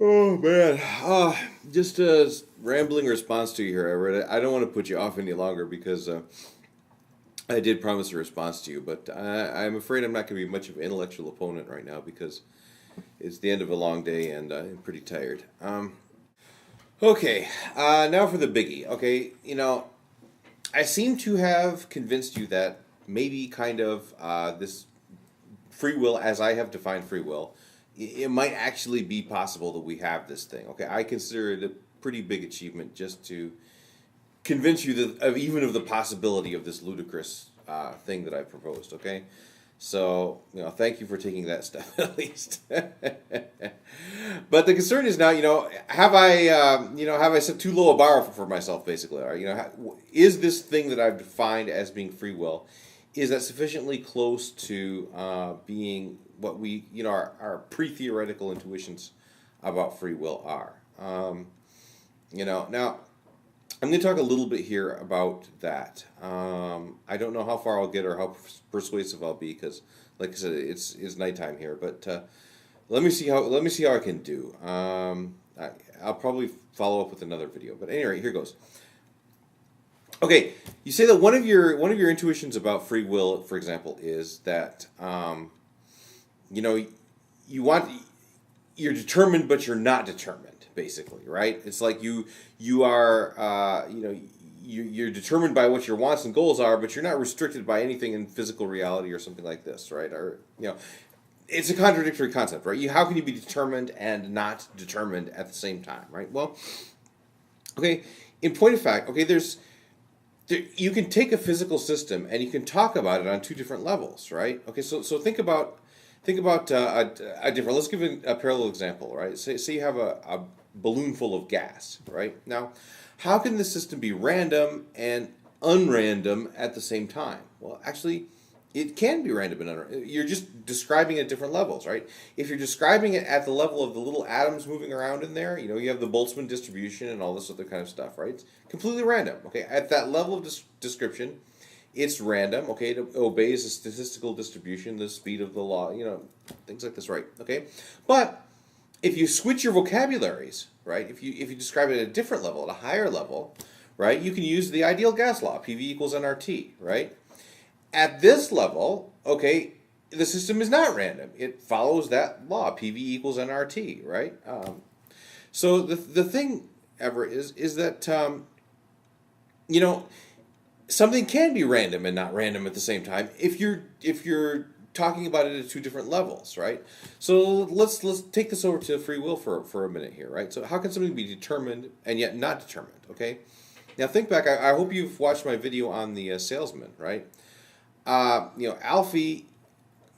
Oh man, just a rambling response to you here, Everett. I don't want to put you off any longer because I did promise a response to you, but I'm afraid I'm not going to be much of an intellectual opponent right now because it's the end of a long day and I'm pretty tired. Okay, now for the biggie. Okay, I seem to have convinced you that maybe kind of this free will, as I have defined free will, it might actually be possible that we have this thing. Okay, I consider it a pretty big achievement just to convince you that of even of the possibility of this ludicrous thing that I proposed. Okay, so thank you for taking that step at least. But the concern is now, have I set too low a bar for myself? Basically, or is this thing that I've defined as being free will, is that sufficiently close to being what we, our pre-theoretical intuitions about free will are? Now I'm going to talk a little bit here about that. I don't know how far I'll get or how persuasive I'll be because, like I said, it's nighttime here. But let me see how I can do. I'll probably follow up with another video. But anyway, here goes. Okay, you say that one of your intuitions about free will, for example, is that you want you're determined, but you're not determined. Basically, right? It's like you are you're determined by what your wants and goals are, but you're not restricted by anything in physical reality or something like this, right? Or it's a contradictory concept, right? How can you be determined and not determined at the same time, right? Well, okay. In point of fact, okay, you can take a physical system and you can talk about it on two different levels, right? Okay, so think about a different. Let's give a parallel example, right? Say you have a balloon full of gas, right? Now, how can the system be random and unrandom at the same time? Well, actually, it can be random and unrandom. You're just describing it at different levels, right? If you're describing it at the level of the little atoms moving around in there, you have the Boltzmann distribution and all this other kind of stuff, right? It's completely random, okay? At that level of description, it's random, okay? It obeys a statistical distribution, the speed of the law, things like this, right? Okay? But if you switch your vocabularies, right? If you describe it at a different level, at a higher level, right? You can use the ideal gas law, PV equals nRT, right? At this level, okay, the system is not random. It follows that law, PV equals nRT, right? So the thing, Everett, is that something can be random and not random at the same time if you're talking about it at two different levels, right? So let's take this over to free will for a minute here, right? So how can something be determined and yet not determined? Okay, now think back. I hope you've watched my video on the salesman, right? Alfie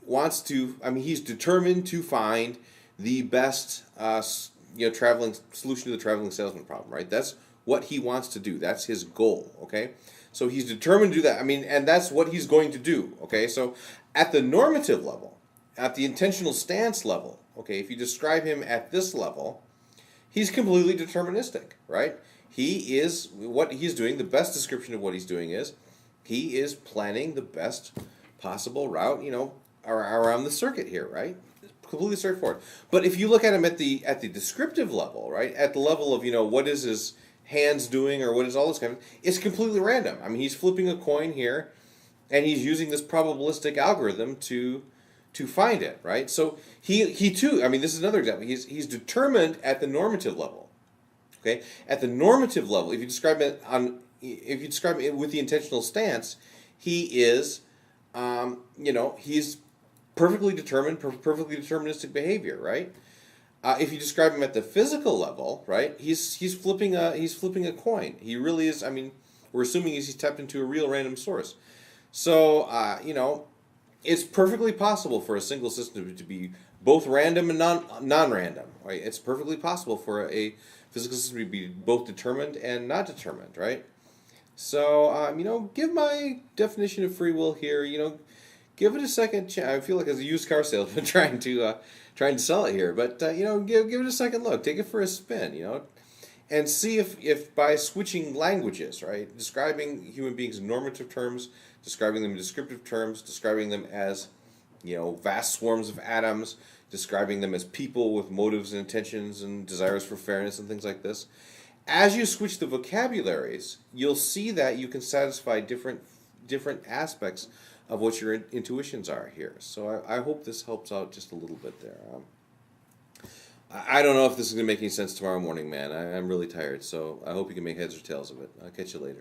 wants to. I mean, he's determined to find the best traveling solution to the traveling salesman problem, right? That's what he wants to do. That's his goal. Okay. So he's determined to do that. I mean, and that's what he's going to do. Okay, so at the normative level, at the intentional stance level, okay, if you describe him at this level, he's completely deterministic, right? What he's doing, the best description of what he's doing is, he is planning the best possible route, around the circuit here, right? Completely straightforward. But if you look at him at the descriptive level, right, at the level of what is his hands doing or what is all this kind of, it's completely random. I mean, he's flipping a coin here and he's using this probabilistic algorithm to find it, right? So he too, I mean, this is another example. He's determined at the normative level. Okay? At the normative level, if you describe it with the intentional stance, he is he's perfectly determined, perfectly deterministic behavior, right? If you describe him at the physical level, right, he's flipping a coin. He really is. I mean, we're assuming he's tapped into a real random source. So it's perfectly possible for a single system to be both random and non-random. Right? It's perfectly possible for a physical system to be both determined and not determined. Right? So give my definition of free will here. Give it a second chance. I feel like as a used car salesman trying to sell it here, but give it a second look. Take it for a spin, and see if by switching languages, right, describing human beings in normative terms, describing them in descriptive terms, describing them as vast swarms of atoms, describing them as people with motives and intentions and desires for fairness and things like this. As you switch the vocabularies, you'll see that you can satisfy different aspects of what your intuitions are here. So I hope this helps out just a little bit there. I don't know if this is going to make any sense tomorrow morning, man. I'm really tired, so I hope you can make heads or tails of it. I'll catch you later.